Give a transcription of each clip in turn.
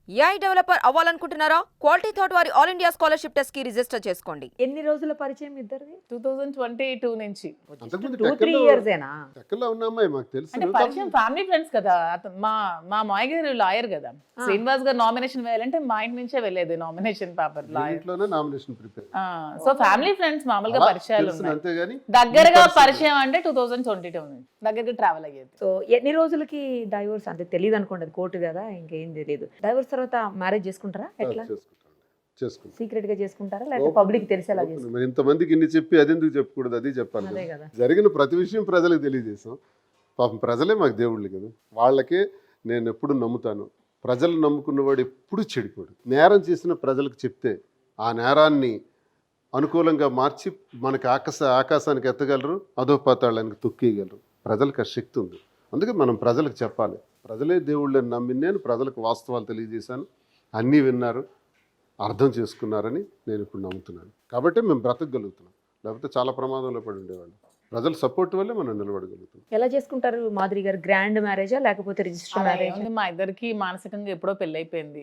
AI developer అవ్వాలనుకుంటున్నారా? Quality Thought వారి all India scholarship test కి రిజిస్టర్ చేసుకోండి. ఎన్ని రోజుల పరిచయం ఇద్దరిది? 2022 నుంచి. అంతకుముందు 2-3 years ఏనా? టెక్కల్లో ఉన్న అమ్మాయి మాకు తెలుసు. అంటే పరిచయం ఫ్యామిలీ ఫ్రెండ్స్ కదా. మా మాయ గారు లాయర్ కదా. శ్రీనివాస్ గారు నామినేషన్ వేయాలంటే మా ఇంటి నుంచే వెళ్ళేది నామినేషన్ పేపర్ లాయర్. ఇంట్లోనే nomination prepare. So family friends మామూలుగా పరిచయాలు ఉన్నాయి. అంతేగాని దగ్గరగా పరిచయం అంటే 2022 నుంచి దగ్గరగా ట్రావెల్ అయ్యేది. సో ఎన్ని రోజులకి డైవోర్స్? అంటే తెలియదు అనుకోండి, అది కోర్టు కదా, ఇంకేం తెలియదు. డైవోర్స్ తర్వాత మ్యారేజ్ చేసుకుంటారా? ఎట్లా చేసుకుంటాం. సీక్రెట్ గా చేసుకుంటారా లేకపోతే పబ్లిక్ తెలిసేలా చేసుకుంటారా? మరి ఇంతమందికి ఇన్ని చెప్పి అది ఎందుకు చెప్పకూడదు? అది చెప్పాలి అదే కదా. కదా. జరిగిన ప్రతి విషయం ప్రజలకు తెలియజేసాం. పాపం ప్రజలే మాకు దేవుళ్ళు కదా. వాళ్ళకే నేను ఎప్పుడు నమ్ముతాను, ప్రజలు నమ్ముకున్నవాడు ఎప్పుడు చెడిపోడు. నేరం చేసిన ప్రజలకు చెప్తే ఆ నేరాన్ని అనుకూలంగా మార్చి మనకి ఆకాశానికి ఎత్తగలరు, అధోపాతాళానికి తొక్కేయగలరు. ప్రజలకు ఆ శక్తి ఉంది. అందుకే మనం ప్రజలకు చెప్పాలి. ప్రజలే దేవుళ్ళని నమ్మి నేను ప్రజలకు వాస్తవాలు తెలియజేశాను. అన్నీ విన్నారు, అర్థం చేసుకున్నారని నేను ఇప్పుడు నమ్ముతున్నాను. కాబట్టి మేము బ్రతకగలుగుతున్నాం. లేకపోతే చాలా ప్రమాదంలో పడి ఉండేవాళ్ళు. ప్రజల సపోర్ట్ వల్లే మనం నిలబడగలుగుతున్నాం. ఎలా చేసుకుంటారు మాధురి గారు? గ్రాండ్ మ్యారేజా లేకపోతే రిజిస్టర్ మ్యారేజ్? మా ఇద్దరికి మానసికంగా ఎప్పుడో పెళ్లి అయిపోయింది.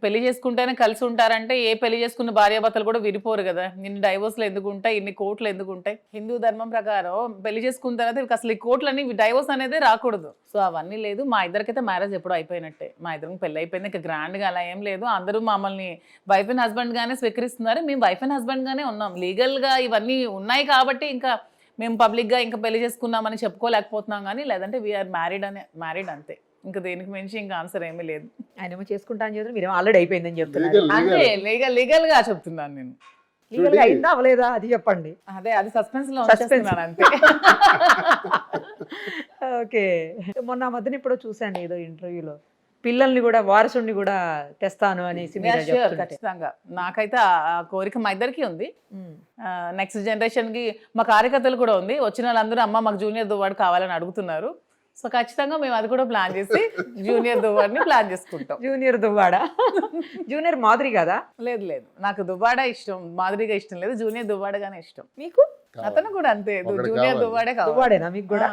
పెళ్లి చేసుకుంటేనే కలిసి ఉంటారంటే ఏ పెళ్లి చేసుకున్న భార్యాభర్తలు కూడా విడిపోరు కదా. ఇన్ని డైవోర్స్లు ఎందుకు ఉంటాయి, ఇన్ని కోర్టులు ఎందుకు ఉంటాయి? హిందూ ధర్మం ప్రకారం పెళ్లి చేసుకున్న తర్వాత అసలు ఈ కోర్టులని డైవోర్స్ అనేది రాకూడదు. సో అవన్నీ లేదు. మా ఇద్దరికైతే మ్యారేజ్ ఎప్పుడో అయిపోయినట్టే. మా ఇద్దరికి పెళ్లి అయిపోయింది. ఇంకా గ్రాండ్ గా అలా ఏం లేదు. అందరూ మమ్మల్ని వైఫ్ అండ్ హస్బెండ్ గానే స్వీకరిస్తున్నారు. మేము వైఫ్ అండ్ హస్బెండ్ గానే ఉన్నాం. లీగల్ గా ఇవన్నీ ఉన్నాయి కాబట్టి ఇంకా మేము పబ్లిక్గా ఇంకా పెళ్లి చేసుకున్నామని చెప్పుకోలేకపోతున్నాం. కానీ లేదంటే వీఆర్ మ్యారీడ్ అంతే. ఇంకా దేనికి మించి ఇంకా ఆన్సర్ ఏమీ లేదు. ఆయన ఏమో చేసుకుంటా అని చెప్తారు, మీరేమో ఆల్రెడీ అయిపోయిందని చెప్తున్నారు. అంతే, లీగల్ గా చెప్తున్నాను నేను. లీగల్ గా అయిందా అవలేదా అది చెప్పండి. అదే అది సస్పెన్స్ లో ఉంచేస్తున్నాను అంతే. ఓకే. మొన్న ఆ మధ్యన ఇప్పుడు చూసాను ఏదో ఇంటర్వ్యూలో, పిల్లల్ని కూడా వారసుని కూడా తెస్తాను అనేసి ఖచ్చితంగా నాకైతే ఆ కోరిక మా ఇద్దరికి ఉంది. నెక్స్ట్ జనరేషన్ కి మా కార్యకర్తలు కూడా ఉంది. వచ్చిన వాళ్ళందరూ అమ్మ మాకు జూనియర్ దువ్వాడు కావాలని అడుగుతున్నారు. సో ఖచ్చితంగా మేము అది కూడా ప్లాన్ చేసి జూనియర్ దువ్వాడిని ప్లాన్ చేసుకుంటాం. జూనియర్ దువ్వాడా? జూనియర్ మాధురి కదా? లేదు, నాకు దువ్వాడ ఇష్టం, మాధురిగా ఇష్టం లేదు. జూనియర్ దువ్వాడగానే ఇష్టం. మీకు? అతను కూడా అంతే, జూనియర్ దువ్వాడే కావాలి. దువ్వాడేనా మీకు కూడా?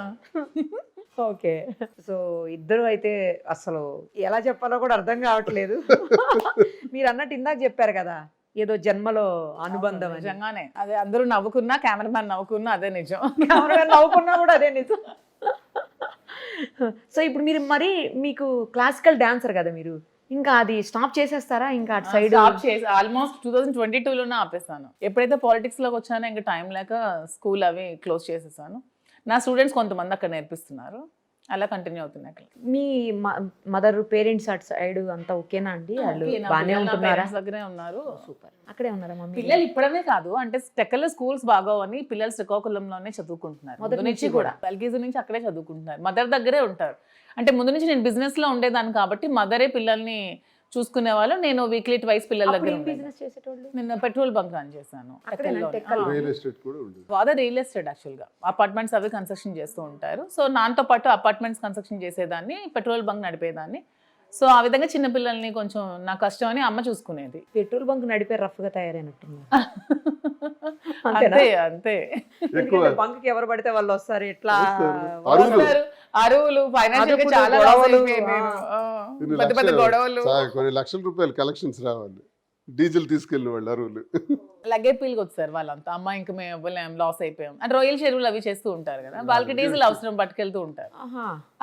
ఓకే. సో ఇద్దరు అయితే అసలు ఎలా చెప్పాలో కూడా అర్థం కావట్లేదు. మీరు అన్నట్టు ఇందాక చెప్పారు కదా ఏదో జన్మలో అనుబంధం. నిజంగానే అదే అందరూ నవ్వుకున్నా, కెమెరామ్యాన్ నవ్వుకున్నా అదే నిజం. కెమెరామ్యాన్ నవ్వుకున్నా కూడా అదే నిజం. సో ఇప్పుడు మీరు మరి మీకు క్లాసికల్ డాన్సర్ కదా మీరు, ఇంకా అది స్టాప్ చేసేస్తారా? ఇంకా అటు సైడ్ ఆల్మోస్ట్ 2022లోనే ఆపేస్తాను. ఎప్పుడైతే పాలిటిక్స్ లోకి వచ్చానో ఇంకా టైం లేక స్కూల్ అవి క్లోజ్ చేసేసాను. నా స్టూడెంట్స్ కొంతమంది అక్కడ నేర్పిస్తున్నారు, అలా కంటిన్యూ అవుతున్నాయి. అక్కడ మీ మదర్ పేరెంట్స్ అటు సైడ్ అంతా ఓకేనా అండి? వాళ్ళు బాగానే ఉంటున్నారా? దగ్గరే ఉన్నారు. సూపర్. అక్కడే ఉన్నారా మమ్మీ? పిల్లలు ఇప్పుడనే కాదు, అంటే టెక్కల్లో స్కూల్స్ బాగోవని పిల్లలు శ్రీకాకుళంలోనే చదువుకుంటున్నారు. మొదటి నుంచి కూడా ఎల్కేజీ నుంచి అక్కడే చదువుకుంటున్నారు. మదర్ దగ్గరే ఉంటారు. అంటే ముందు నుంచి నేను బిజినెస్ లో ఉండేదాన్ని కాబట్టి మదరే పిల్లల్ని చూసుకునే వాళ్ళు. నేను వీక్లీ ట్వైస్ పిల్లల దగ్గర నేను పెట్రోల్ బంక్ రన్ చేశాను. ఫాదర్ రియల్ ఎస్టేట్, యాక్చువల్ గా అపార్ట్మెంట్స్ అవి కన్స్ట్రక్షన్ చేస్తూ ఉంటారు. సో నాతో పాటు అపార్ట్మెంట్స్ కన్స్ట్రక్షన్ చేసేదాన్ని, పెట్రోల్ బంక్ నడిపేదాన్ని. సో ఆ విధంగా చిన్నపిల్లల్ని కొంచెం నా కష్టం అని అమ్మ చూసుకునేది. పెట్రోల్ బంక్ నడిపే రఫ్ గా తయారైనట్టుంది. అంతే. బంక్ కి ఎవరు పడితే వాళ్ళు వస్తారు, ఎట్లా అరువులు, ఫైనాన్షియల్ గా చాలా పెద్ద పెద్ద గొడవలు. కొన్ని లక్షల రూపాయలు కలెక్షన్స్ రావాలి. డీజిల్ తీసుకెళ్ళిన వాళ్ళు అరువులు లగేజ్ పీల్కి వచ్చారు వాళ్ళంతా. అమ్మ ఇంకా మేము ఇవ్వలేం, లాస్ అయిపోయాం అంటే రొయ్యల చెరువులు అవి చేస్తూ ఉంటారు కదా, వాళ్ళకి డీజిల్ అవసరం పట్టుకెళ్తూ ఉంటారు.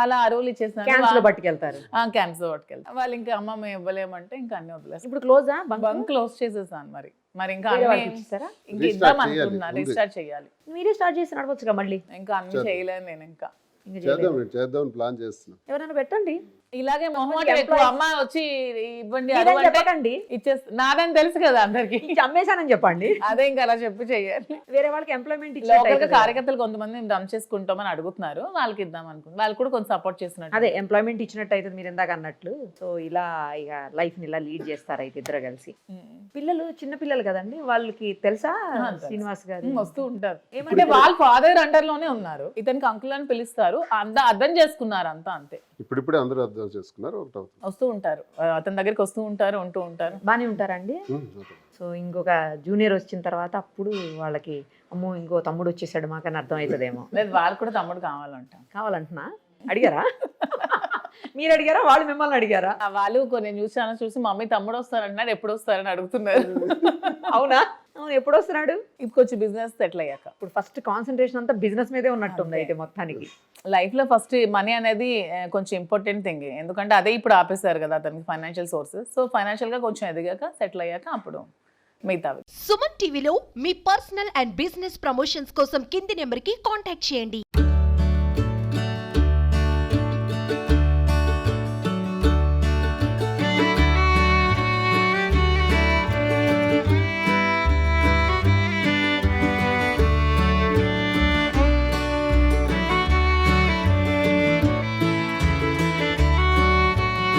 అలా అరువులు ఇచ్చేస్తారు, పట్టుకెళ్తారు. క్యాన్స్ లో పట్టుకెళ్తారు వాళ్ళు. ఇంకా అమ్మ మేము ఇవ్వలేమంటే ఇంకా అన్ని వదిలేస్తారు. ఇప్పుడు క్లోజ్ బంక్ క్లోజ్ చేసేసాను. మరి ఇంకా ఇంకా ఇద్దాం అనుకుంటున్నా, రీస్టార్ట్ చేయాలి. మీరే స్టార్ట్ చేసి నడవచ్చుగా మళ్ళీ. ఇంకా అన్ని చేయలేను నేను. ఇంకా చేద్దాం ప్లాన్ చేస్తున్నాం. ఎవరైనా పెట్టండి ఇలాగే మొహమాట ఎక్కువ. అమ్మ వచ్చి ఇవ్వండి ఇచ్చేస్తా, నాదని తెలుసు కదా అందరికి, అమ్మేశానని చెప్పండి. అదే ఇంకా అలా చెప్పి చెయ్యాలి. వేరే వాళ్ళకి ఎంప్లాయ్మెంట్ లోకల్ కార్యకర్తలు కొంతమంది రన్ చేసుకుంటామని అడుగుతున్నారు, వాళ్ళకి ఇద్దాం అనుకుంటున్నాను. వాళ్ళు కూడా కొంచెం సపోర్ట్ చేస్తున్నారు. అదే ఎంప్లాయ్మెంట్ ఇచ్చినట్టు అయితే మీరు ఇందాక అన్నట్లు. సో ఇలా ఇక లైఫ్ ని ఇలా లీడ్ చేస్తారు అయితే ఇద్దరు కలిసి. పిల్లలు చిన్న పిల్లలు కదండి, వాళ్ళకి తెలుసా శ్రీనివాస్ గారు? వస్తూ ఉంటారు. ఏమంటే వాళ్ళ ఫాదర్ అండర్ లోనే ఉన్నారు, ఇతనికి అంకుల్ అని పిలుస్తారు. అర్థం చేసుకున్నారు అంతా, అంతే. ఇప్పుడిప్పుడే అందరూ అర్థం చేసుకున్నారు, వస్తూ ఉంటారు, అతని దగ్గరికి వస్తూ ఉంటారు, ఉంటూ ఉంటారు. బానే ఉంటారండి. సో ఇంకొక జూనియర్ వచ్చిన తర్వాత అప్పుడు వాళ్ళకి అమ్మో ఇంకో తమ్ముడు వచ్చేసాడు మాకని అర్థం అవుతుందేమో. లేదు, వాళ్ళు కూడా తమ్ముడు కావాలంటున్నా. అడిగారా? మీరు అడిగారా వాళ్ళు మిమ్మల్ని అడిగారా? వాళ్ళు కొన్ని న్యూస్ ఛానల్స్ చూసి మమ్మీ తమ్ముడు వస్తారన్నారు, ఎప్పుడు వస్తారని అడుగుతున్నారు. అవునా? అవును, ఎప్పుడు వస్తున్నాడు? ఇప్పుడు కొంచెం బిజినెస్ సెటిల్ అయ్యాక. ఇప్పుడు ఫస్ట్ కాన్సన్ట్రేషన్ అంతా బిజినెస్ మీదే ఉన్నట్టుంది అయితే మొత్తానికి. లైఫ్ లో ఫస్ట్ మనీ అనేది కొంచెం ఇంపార్టెంట్ థింగ్, ఎందుకంటే అదే ఇప్పుడు ఆపేశారు కదా అతనికి ఫైనాన్షియల్ సోర్సెస్. సో ఫైనాన్షియల్ గా కొంచెం ఎదిగాక సెటిల్ అయ్యాక అప్పుడు మిగతావి. సుమన్ టీవీలో మీ పర్సనల్ అండ్ బిజినెస్ ప్రమోషన్స్ కోసం కింది నెంబర్కి కాంటాక్ట్ చేయండి.